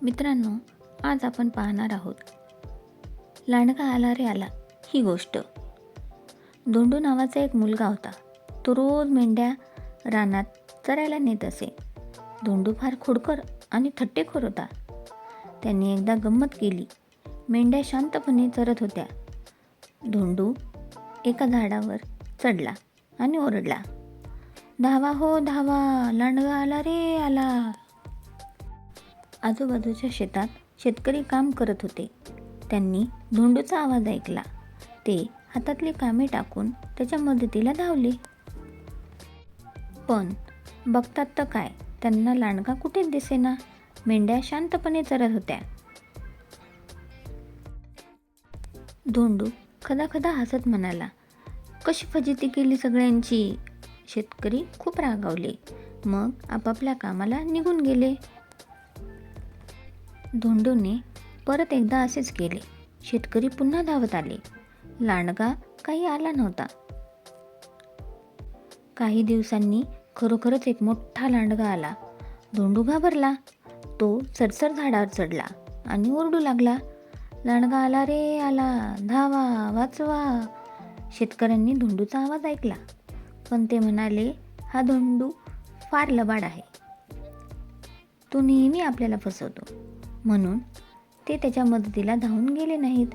मित्रांनो, आज आपण पाहणार आहोत लांडगा आला रे आला ही गोष्ट. धोंडू नावाचा एक मुलगा होता. तो रोज मेंढ्या रानात चरायला नेत असे. धोंडू फार खोडकर आणि थट्टेखोर होता. त्यांनी एकदा गंमत केली. मेंढ्या शांतपणे चरत होत्या. धोंडू एका झाडावर चढला आणि ओरडला, धावा हो धावा, लांडगा आला रे आला. आजूबाजूच्या शेतात शेतकरी काम करत होते. त्यांनी धोंडूचा आवाज ऐकला. ते हातातली कामे टाकून त्याच्या मदतीला धावले. पण बघतात तर काय, त्यांना लांडगा कुठेच दिसेना. मेंढ्या शांतपणे चरत होत्या. धोंडू खदाखदा हसत म्हणाला, कशी फजिती केली सगळ्यांची. शेतकरी खूप रागावले. मग आपापल्या कामाला निघून गेले. धोंडूने परत एकदा असेच केले. शेतकरी पुन्हा धावत आले. लांडगा काही आला नव्हता. काही दिवसांनी खरोखरच एक मोठा लांडगा आला. धोंडू घाबरला. तो सरसर झाडावर चढला आणि ओरडू लागला, लांडगा आला रे आला, धावा वाचवा. शेतकऱ्यांनी धोंडूचा आवाज ऐकला, पण ते म्हणाले, हा धोंडू फार लबाड आहे. तो नेहमी आपल्याला फसवतो. म्हणून ते त्याच्या मदतीला धावून गेले नाहीत.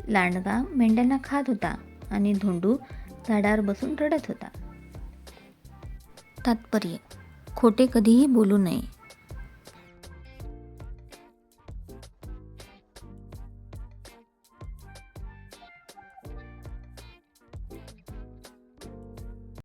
लांडगा मेंढ्यांना खात होता आणि धोंडू झाडावर बसून रडत होता. तात्पर्य: खोटे कधीही बोलू नये.